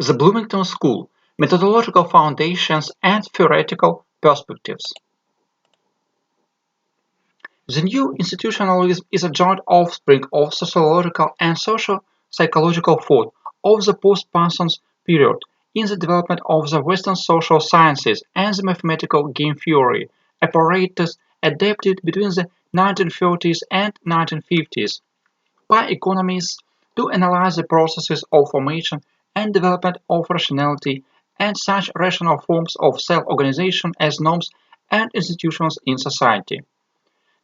The Bloomington School: Methodological Foundations and Theoretical Perspectives. The new institutionalism is a joint offspring of sociological and social-psychological thought of the post-Parsons period in the development of the Western social sciences and the mathematical game theory apparatus adapted between the 1930s and 1950s by economists to analyze the processes of formation and development of rationality and such rational forms of self-organization as norms and institutions in society.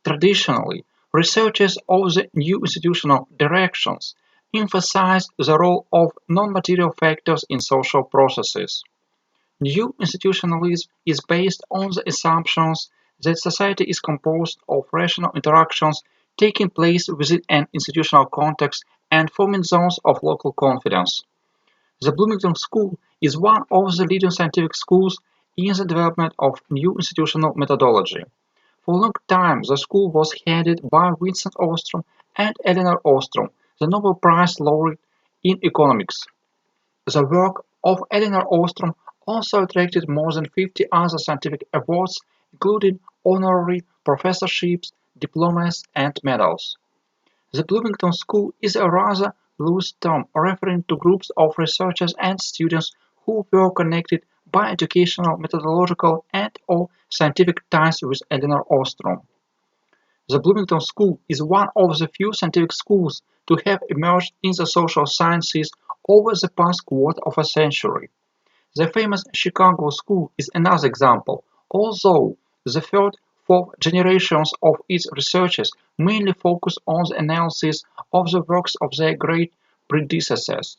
Traditionally, researchers of the new institutional directions emphasized the role of non-material factors in social processes. New institutionalism is based on the assumptions that society is composed of rational interactions taking place within an institutional context and forming zones of local confidence. The Bloomington School is one of the leading scientific schools in the development of new institutional methodology. For a long time, the school was headed by Vincent Ostrom and Eleanor Ostrom, the Nobel Prize laureate in economics. The work of Eleanor Ostrom also attracted more than 50 other scientific awards, including honorary professorships, diplomas, and medals. The Bloomington School is a rather loose term referring to groups of researchers and students who were connected by educational, methodological, and/or scientific ties with Eleanor Ostrom. The Bloomington School is one of the few scientific schools to have emerged in the social sciences over the past quarter of a century. The famous Chicago School is another example, although the third, fourth generations of its researchers mainly focus on the analysis of the works of their great predecessors.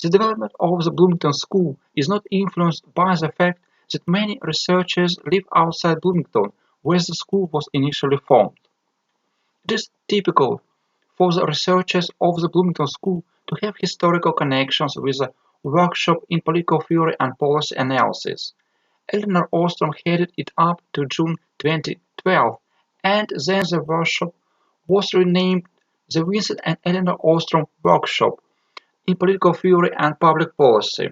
The development of the Bloomington School is not influenced by the fact that many researchers live outside Bloomington, where the school was initially formed. It is typical for the researchers of the Bloomington School to have historical connections with the workshop in political theory and policy analysis. Eleanor Ostrom headed it up to June 2012, and then the workshop was renamed the Vincent and Eleanor Ostrom Workshop in Political Theory and Public Policy.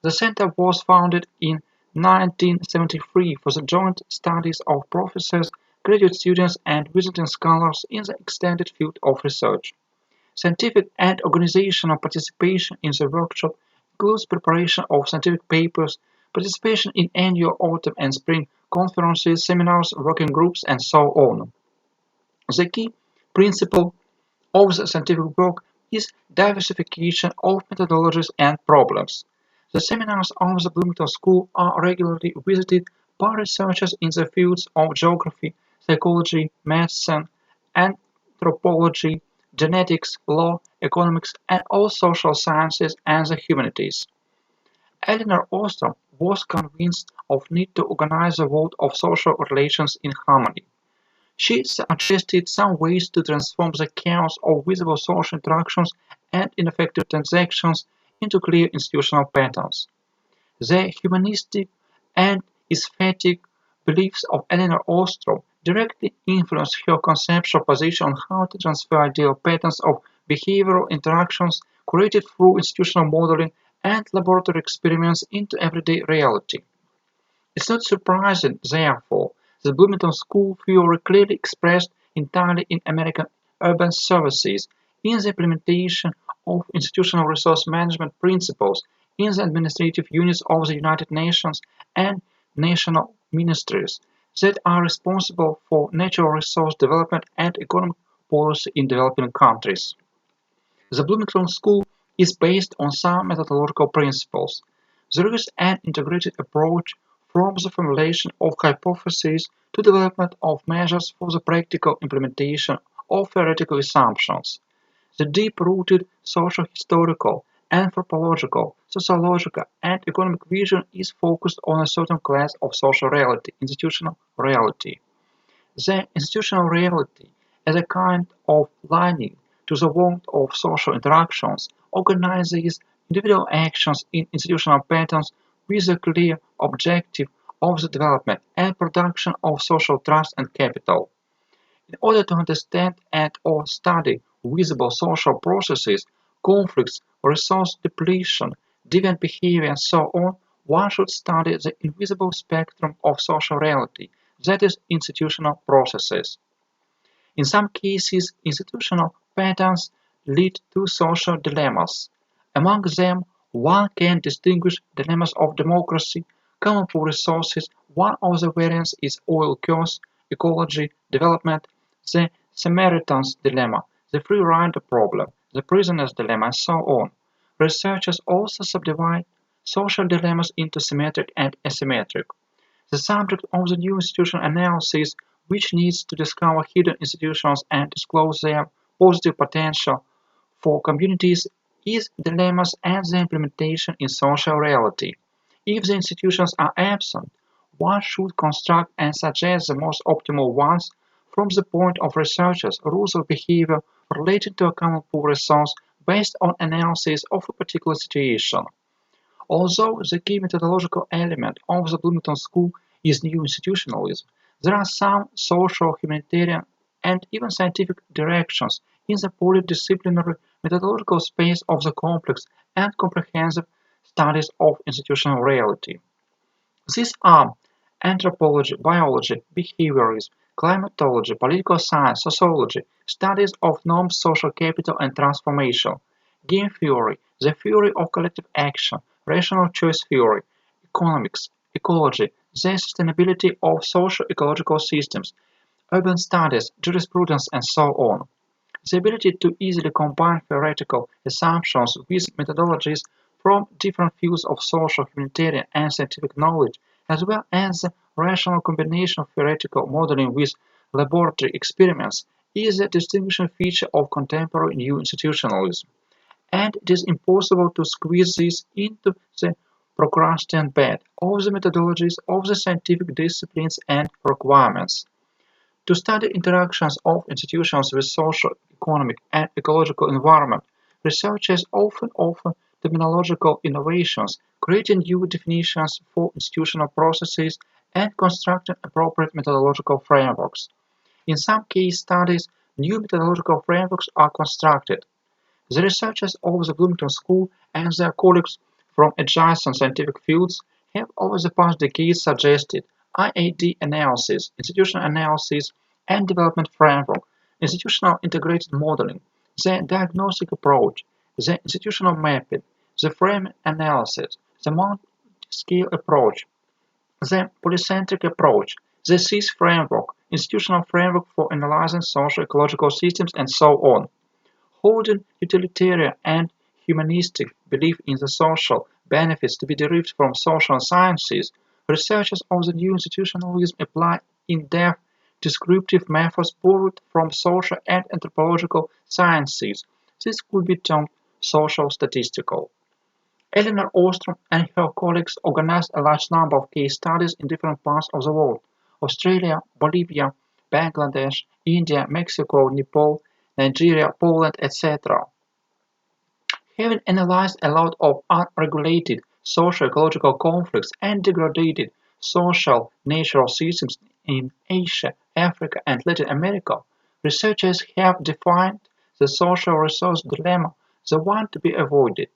The center was founded in 1973 for the joint studies of professors, graduate students, and visiting scholars in the extended field of research. Scientific and organizational participation in the workshop includes preparation of scientific papers, participation in annual autumn and spring conferences, seminars, working groups, and so on. The key principle of the scientific work is diversification of methodologies and problems. The seminars of the Bloomington School are regularly visited by researchers in the fields of geography, psychology, medicine, anthropology, genetics, law, economics, and all social sciences and the humanities. Eleanor Ostrom was convinced of need to organize the world of social relations in harmony. She suggested some ways to transform the chaos of visible social interactions and ineffective transactions into clear institutional patterns. The humanistic and aesthetic beliefs of Eleanor Ostrom directly influenced her conceptual position on how to transfer ideal patterns of behavioral interactions created through institutional modeling and laboratory experiments into everyday reality. It's not surprising, therefore, that Bloomington School theory clearly expressed entirely in American urban services, in the implementation of institutional resource management principles in the administrative units of the United Nations and national ministries that are responsible for natural resource development and economic policy in developing countries. The Bloomington School is based on some methodological principles. There is an integrated approach from the formulation of hypotheses to development of measures for the practical implementation of theoretical assumptions. The deep-rooted social, historical, anthropological, sociological, and economic vision is focused on a certain class of social reality, institutional reality. The institutional reality, as a kind of lining to the world of social interactions, organizes individual actions in institutional patterns with a clear objective of the development and production of social trust and capital. In order to understand and/or study visible social processes, conflicts, resource depletion, deviant behavior, and so on, one should study the invisible spectrum of social reality, that is, institutional processes. In some cases, institutional patterns lead to social dilemmas. Among them, one can distinguish dilemmas of democracy, common pool resources. One of the variants is oil curse, ecology, development, the Samaritan's dilemma, the free rider problem, the prisoner's dilemma, and so on. Researchers also subdivide social dilemmas into symmetric and asymmetric. The subject of the new institutional analysis, which needs to discover hidden institutions and disclose their positive potential for communities, is dilemmas and their implementation in social reality. If the institutions are absent, one should construct and suggest the most optimal ones from the point of researchers' rules of behavior related to a common pool resource based on analysis of a particular situation. Although the key methodological element of the Bloomington School is new institutionalism, there are some social, humanitarian, and even scientific directions in the polydisciplinary methodological space of the complex and comprehensive studies of institutional reality. These are anthropology, biology, behaviorism, climatology, political science, sociology, studies of norms, social capital and transformation, game theory, the theory of collective action, rational choice theory, economics, ecology, the sustainability of socio-ecological systems, urban studies, jurisprudence, and so on. The ability to easily combine theoretical assumptions with methodologies from different fields of social, humanitarian, and scientific knowledge, as well as the rational combination of theoretical modeling with laboratory experiments, is a distinguishing feature of contemporary new institutionalism, and it is impossible to squeeze this into the Procrustean bed of the methodologies of the scientific disciplines and requirements. To study interactions of institutions with social, economic, and ecological environment, researchers often offer terminological innovations, creating new definitions for institutional processes and constructing appropriate methodological frameworks. In some case studies, new methodological frameworks are constructed. The researchers of the Bloomington School and their colleagues from adjacent scientific fields have over the past decades suggested IAD analysis, institutional analysis and development framework, institutional integrated modeling, the diagnostic approach, the institutional mapping, the framing analysis, the multi-scale approach, the polycentric approach, the CIS framework, institutional framework for analyzing socio-ecological systems, and so on. Holding utilitarian and humanistic belief in the social benefits to be derived from social sciences, researchers of the new institutionalism apply in-depth descriptive methods borrowed from social and anthropological sciences. This could be termed social statistical. Eleanor Ostrom and her colleagues organized a large number of case studies in different parts of the world: Australia, Bolivia, Bangladesh, India, Mexico, Nepal, Nigeria, Poland, etc. Having analyzed a lot of unregulated socio-ecological conflicts and degraded social natural systems in Asia, Africa, and Latin America, researchers have defined the social resource dilemma, the one to be avoided.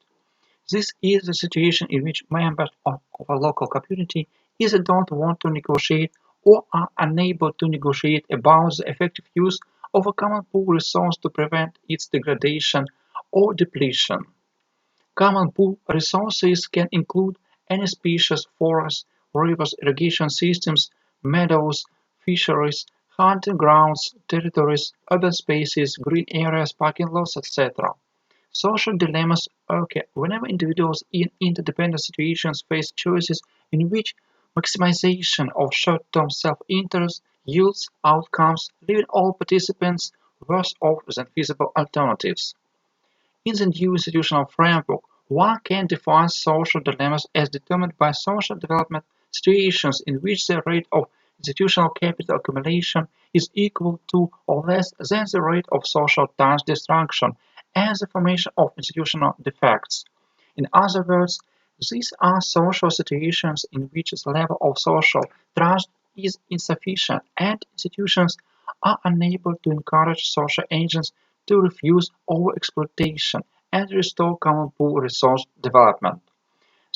This is the situation in which members of a local community either don't want to negotiate or are unable to negotiate about the effective use of a common pool resource to prevent its degradation or depletion. Common pool resources can include any species, forests, rivers, irrigation systems, meadows, fisheries, hunting grounds, territories, urban spaces, green areas, parking lots, etc. Social dilemmas occur whenever individuals in interdependent situations face choices in which maximization of short-term self-interest yields outcomes leaving all participants worse off than feasible alternatives. In the new institutional framework, one can define social dilemmas as determined by social development situations in which the rate of institutional capital accumulation is equal to or less than the rate of social trust destruction and the formation of institutional defects. In other words, these are social situations in which the level of social trust is insufficient and institutions are unable to encourage social agents to refuse overexploitation and restore common pool resource development.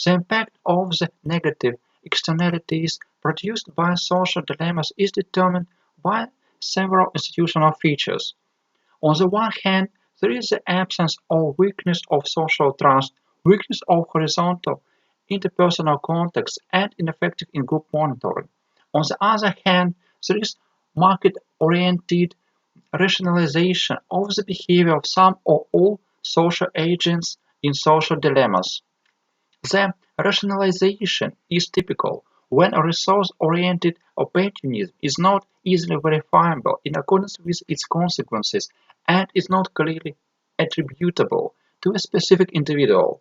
The impact of the negative externalities produced by social dilemmas is determined by several institutional features. On the one hand, there is the absence or weakness of social trust, weakness of horizontal interpersonal contacts, and ineffective in-group monitoring. On the other hand, there is market-oriented rationalization of the behavior of some or all social agents in social dilemmas. The rationalization is typical when a resource-oriented opportunism is not easily verifiable in accordance with its consequences and is not clearly attributable to a specific individual.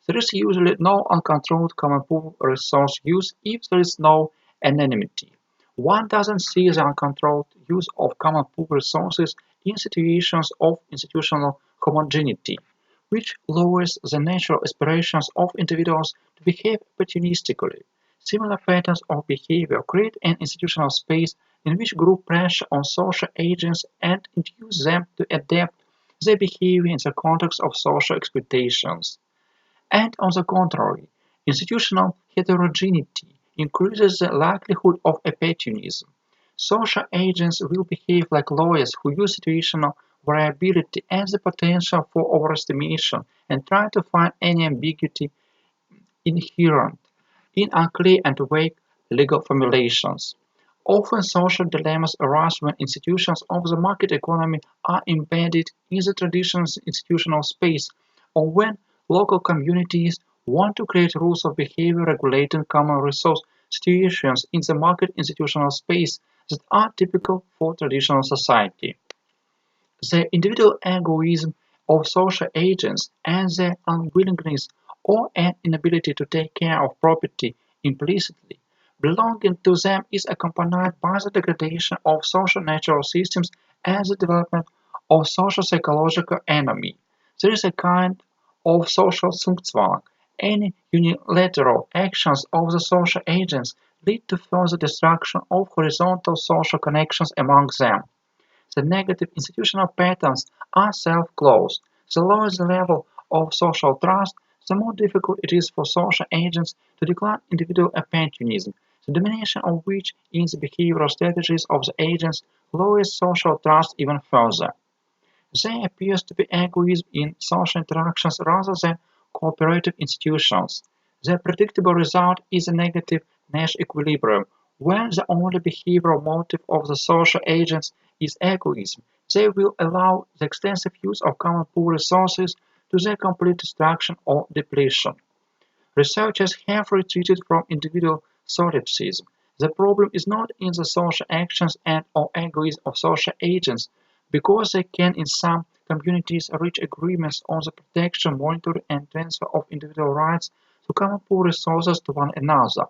There is usually no uncontrolled common pool resource use if there is no anonymity. One doesn't see the uncontrolled use of common pool resources in situations of institutional homogeneity, which lowers the natural aspirations of individuals to behave opportunistically. Similar patterns of behavior create an institutional space in which group pressure on social agents and induce them to adapt their behavior in the context of social expectations. And on the contrary, institutional heterogeneity increases the likelihood of opportunism. Social agents will behave like lawyers who use situational variability and the potential for overestimation and try to find any ambiguity inherent in unclear and vague legal formulations. Often social dilemmas arise when institutions of the market economy are embedded in the traditional institutional space, or when local communities want to create rules of behavior regulating common resource situations in the market institutional space that are typical for traditional society. The individual egoism of social agents and their unwillingness or an inability to take care of property implicitly belonging to them is accompanied by the degradation of social natural systems and the development of social psychological enemy. There is a kind of social Zugzwang. Any unilateral actions of the social agents lead to further destruction of horizontal social connections among them. The negative institutional patterns are self-closed. The lower the level of social trust, the more difficult it is for social agents to decline individual opportunism, the domination of which in the behavioral strategies of the agents lowers social trust even further. There appears to be egoism in social interactions rather than cooperative institutions. The predictable result is a negative Nash equilibrium. When the only behavioral motive of the social agents is egoism, they will allow the extensive use of common pool resources to their complete destruction or depletion. Researchers have retreated from individual solipsism. The problem is not in the social actions and/or egoism of social agents, because they can in some communities reach agreements on the protection, monitoring, and transfer of individual rights to common pool resources to one another.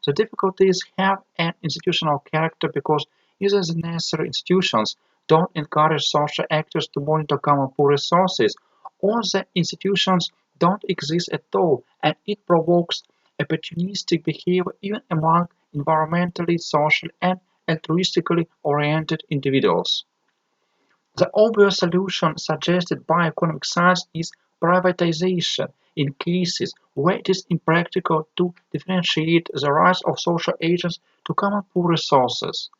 The difficulties have an institutional character because either the necessary institutions don't encourage social actors to monitor common pool resources, or the institutions don't exist at all, and it provokes opportunistic behavior even among environmentally, socially, and altruistically oriented individuals. The obvious solution suggested by economic science is privatization in cases where it is impractical to differentiate the rights of social agents to common pool resources.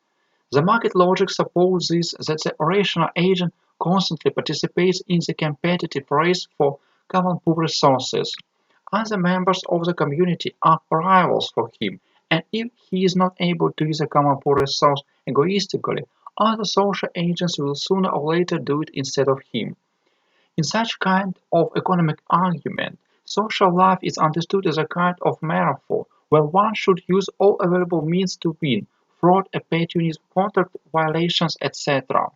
The market logic supposes that the rational agent constantly participates in the competitive race for common pool resources. Other members of the community are rivals for him, and if he is not able to use a common pool resource egoistically, other social agents will sooner or later do it instead of him. In such kind of economic argument, social life is understood as a kind of metaphor where one should use all available means to win: fraud, opportunism, contract violations, etc.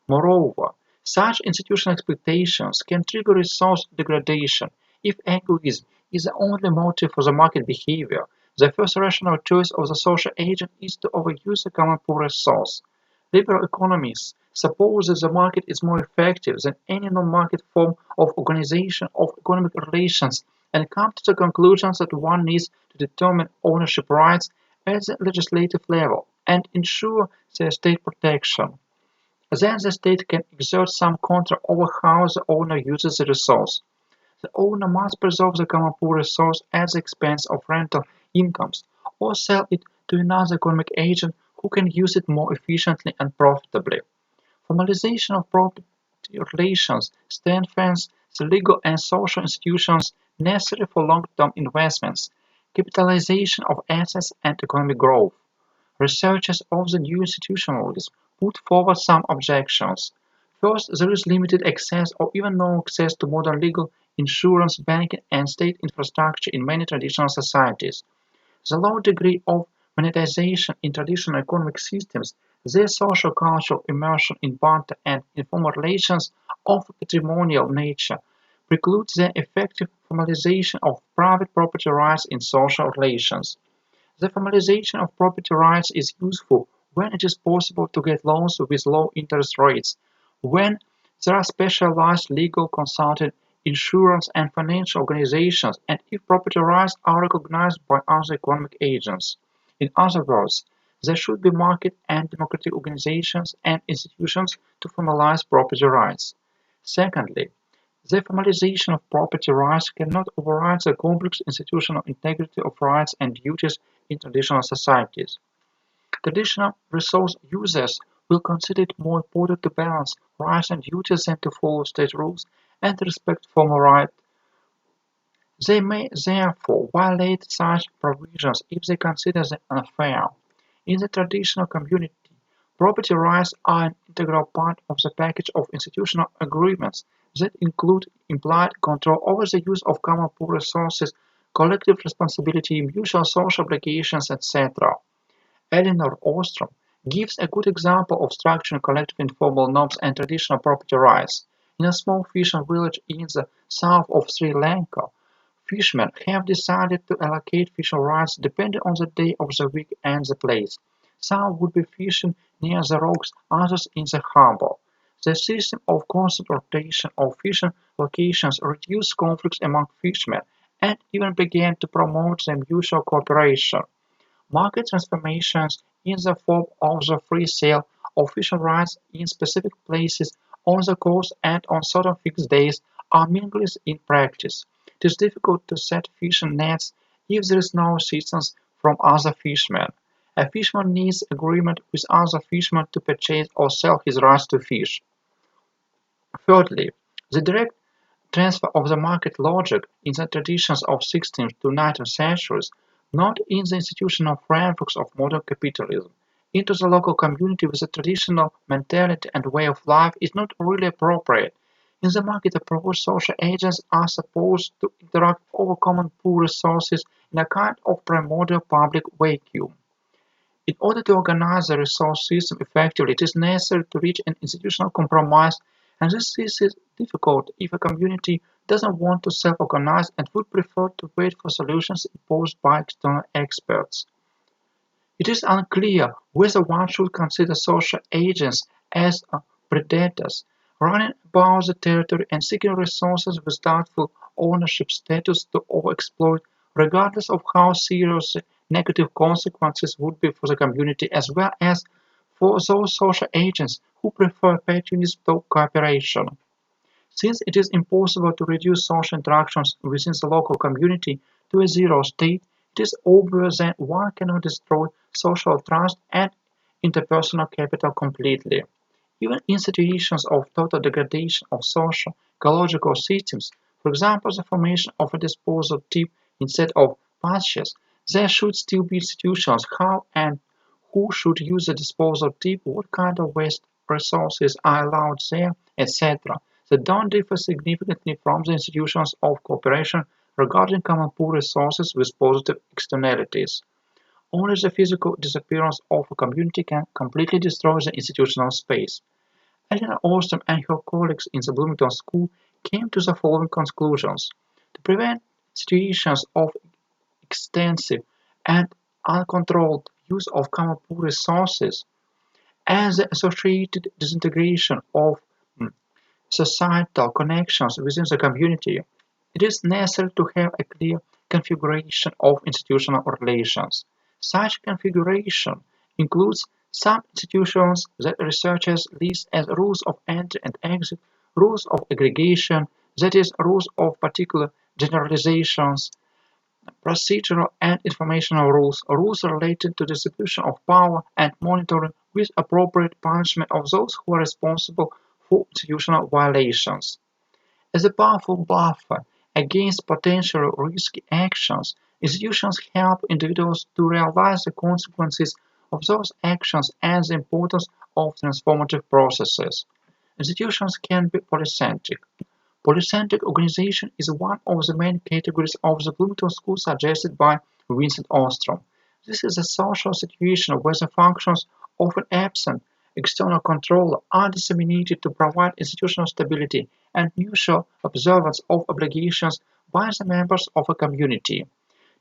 Moreover, such institutional expectations can trigger resource degradation. If egoism is the only motive for the market behavior, the first rational choice of the social agent is to overuse the common pool resource. Liberal economists suppose that the market is more effective than any non-market form of organization of economic relations and come to the conclusion that one needs to determine ownership rights at the legislative level and ensure their state protection. Then the state can exert some control over how the owner uses the resource. The owner must preserve the common pool resource at the expense of rental incomes, or sell it to another economic agent who can use it more efficiently and profitably. Formalization of property relations strengthens the legal and social institutions necessary for long-term investments, capitalization of assets, and economic growth. Researchers of the new institutionalism put forward some objections. First, there is limited access or even no access to modern legal, insurance, banking, and state infrastructure in many traditional societies. The low degree of monetization in traditional economic systems, their social-cultural immersion in barter and informal relations of a patrimonial nature, precludes their effective formalization of private property rights in social relations. The formalization of property rights is useful when it is possible to get loans with low interest rates, when there are specialized legal consulting, insurance, and financial organizations, and if property rights are recognized by other economic agents. In other words, there should be market and democratic organizations and institutions to formalize property rights. Secondly, the formalization of property rights cannot override the complex institutional integrity of rights and duties in traditional societies. Traditional resource users will consider it more important to balance rights and duties than to follow state rules and respect formal rights. They may therefore violate such provisions if they consider them unfair. In the traditional community, property rights are an integral part of the package of institutional agreements that include implied control over the use of common pool resources, collective responsibility, mutual social obligations, etc. Eleanor Ostrom gives a good example of structuring collective informal norms and traditional property rights. In a small fishing village in the south of Sri Lanka, fishermen have decided to allocate fishing rights depending on the day of the week and the place. Some would be fishing near the rocks, others in the harbor. The system of constant rotation of fishing locations reduced conflicts among fishermen and even began to promote their mutual cooperation. Market transformations in the form of the free sale of fishing rights in specific places on the coast and on certain fixed days are meaningless in practice. It is difficult to set fishing nets if there is no assistance from other fishermen. A fisherman needs agreement with other fishermen to purchase or sell his rights to fish. Thirdly, the direct transfer of the market logic in the traditions of 16th to 19th centuries, not in the institutional frameworks of modern capitalism, into the local community with a traditional mentality and way of life is not really appropriate. In the market approach, social agents are supposed to interact over common pool resources in a kind of primordial public vacuum. In order to organize the resource system effectively, it is necessary to reach an institutional compromise, and this is difficult if a community doesn't want to self-organize and would prefer to wait for solutions imposed by external experts. It is unclear whether one should consider social agents as predators, running about the territory and seeking resources with doubtful ownership status to overexploit, regardless of how serious the negative consequences would be for the community as well as for those social agents who prefer patronage to cooperation. Since it is impossible to reduce social interactions within the local community to a zero state, it is obvious that one cannot destroy social trust and interpersonal capital completely. Even in situations of total degradation of social ecological systems, for example the formation of a disposal tip instead of patches, there should still be institutions how and who should use the disposal tip, what kind of waste resources are allowed there, etc. That don't differ significantly from the institutions of cooperation regarding common pool resources with positive externalities. Only the physical disappearance of a community can completely destroy the institutional space. Eleanor Ostrom and her colleagues in the Bloomington School came to the following conclusions. To prevent situations of extensive and uncontrolled use of common pool resources and the associated disintegration of societal connections within the community, it is necessary to have a clear configuration of institutional relations. Such configuration includes some institutions that researchers list as rules of entry and exit, rules of aggregation, that is, rules of particular generalizations, procedural and informational rules, rules related to distribution of power and monitoring with appropriate punishment of those who are responsible for institutional violations. As a powerful buffer against potentially risky actions, institutions help individuals to realize the consequences of those actions and the importance of transformative processes. Institutions can be polycentric. Polycentric organization is one of the main categories of the Bloomington School suggested by Vincent Ostrom. This is a social situation where the functions of an absent external controller are disseminated to provide institutional stability and mutual observance of obligations by the members of a community.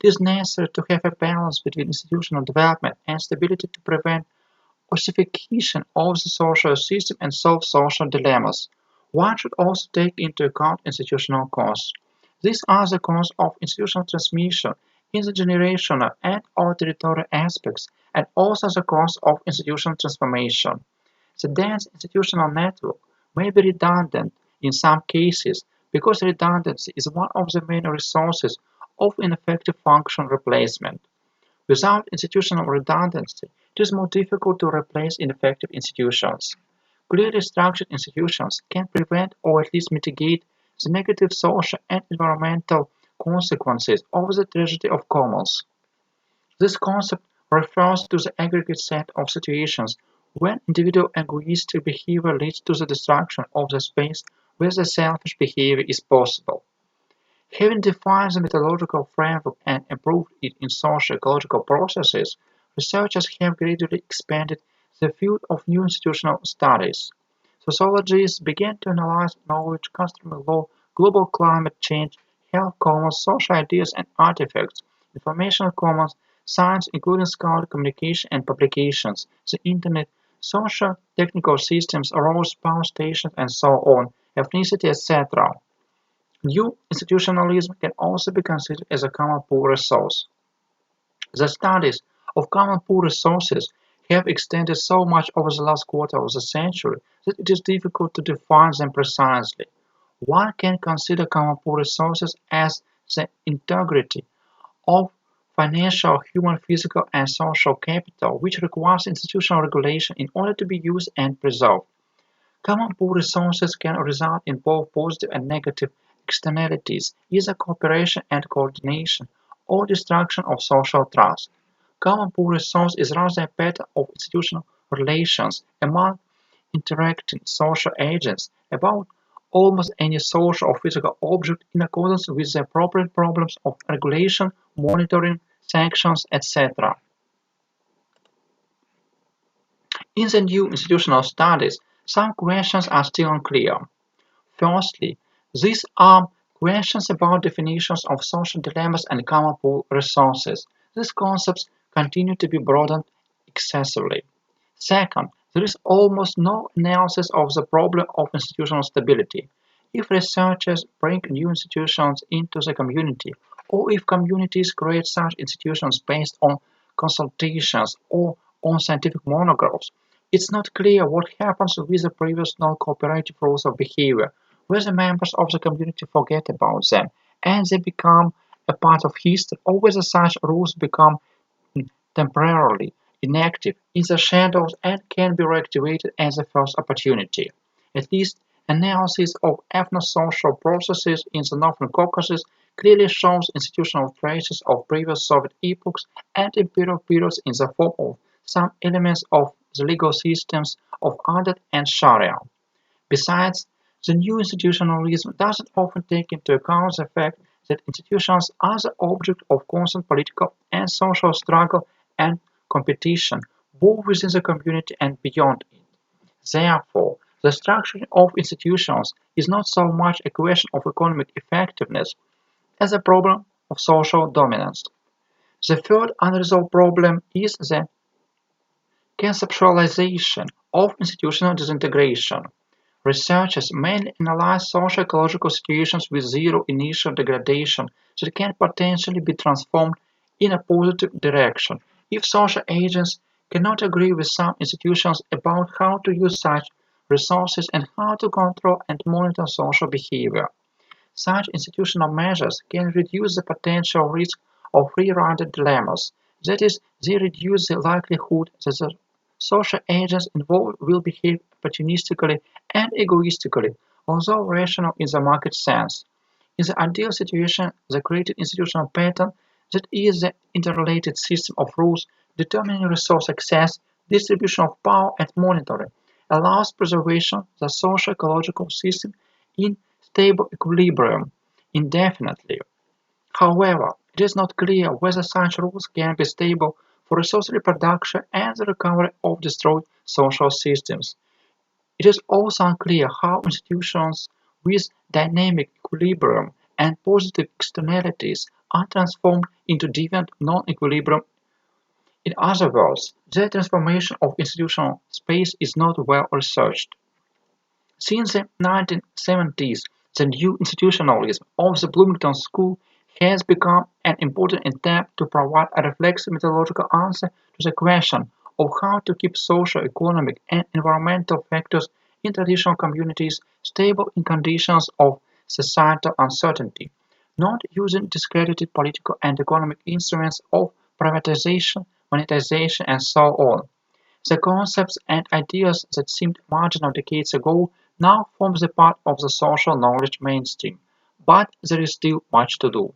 It is necessary to have a balance between institutional development and stability to prevent ossification of the social system and solve social dilemmas. One should also take into account institutional costs. These are the costs of institutional transmission in the generational and/or territorial aspects, and also the cost of institutional transformation. The dense institutional network may be redundant in some cases because redundancy is one of the main resources of ineffective function replacement. Without institutional redundancy, it is more difficult to replace ineffective institutions. Clearly structured institutions can prevent or at least mitigate the negative social and environmental consequences of the tragedy of commons. This concept refers to the aggregate set of situations when individual egoistic behavior leads to the destruction of the space where the selfish behavior is possible. Having defined the methodological framework and improved it in socio-ecological processes, researchers have gradually expanded the field of new institutional studies. Sociologists began to analyze knowledge, customary law, global climate change, health commons, social ideas and artifacts, information commons, science including scholarly communication and publications, the Internet, social technical systems, roads, power stations, and so on, ethnicity, etc. New institutionalism can also be considered as a common pool resource. The studies of common pool resources have extended so much over the last quarter of the century that it is difficult to define them precisely. One can consider common pool resources as the integrity of financial, human, physical, and social capital, which requires institutional regulation in order to be used and preserved. Common pool resources can result in both positive and negative externalities, either cooperation and coordination, or destruction of social trust. Common pool resource is rather a pattern of institutional relations among interacting social agents about almost any social or physical object in accordance with the appropriate problems of regulation, monitoring, sanctions, etc. In the new institutional studies, some questions are still unclear. Firstly, these are questions about definitions of social dilemmas and common pool resources. These concepts continue to be broadened excessively. Second, there is almost no analysis of the problem of institutional stability. If researchers bring new institutions into the community, or if communities create such institutions based on consultations or on scientific monographs, it's not clear what happens with the previous non-cooperative rules of behavior, whether members of the community forget about them and they become a part of history, or whether such rules become temporarily inactive in the shadows and can be reactivated at the first opportunity. At least analysis of ethno-social processes in the Northern Caucasus clearly shows institutional traces of previous Soviet epochs and imperial periods in the form of some elements of the legal systems of Adat and Sharia. Besides, the new institutionalism doesn't often take into account the fact that institutions are the object of constant political and social struggle and competition, both within the community and beyond it. Therefore, the structuring of institutions is not so much a question of economic effectiveness as a problem of social dominance. The third unresolved problem is the conceptualization of institutional disintegration. Researchers mainly analyze socio-ecological situations with zero initial degradation that can potentially be transformed in a positive direction if social agents cannot agree with some institutions about how to use such resources and how to control and monitor social behavior. Such institutional measures can reduce the potential risk of free-rider dilemmas, that is, they reduce the likelihood that the social agents involved will behave opportunistically and egoistically, although rational in the market sense. In the ideal situation, the created institutional pattern, that is the interrelated system of rules determining resource access, distribution of power, and monitoring, allows preservation of the social-ecological system in stable equilibrium indefinitely. However, it is not clear whether such rules can be stable for resource reproduction and the recovery of destroyed social systems. It is also unclear how institutions with dynamic equilibrium and positive externalities are transformed into deviant non-equilibrium. In other words, the transformation of institutional space is not well researched. Since the 1970s, the new institutionalism of the Bloomington School has become an important attempt to provide a reflexive methodological answer to the question of how to keep social, economic, and environmental factors in traditional communities stable in conditions of societal uncertainty, not using discredited political and economic instruments of privatization, monetization, and so on. The concepts and ideas that seemed marginal decades ago now form the part of the social knowledge mainstream, but there is still much to do.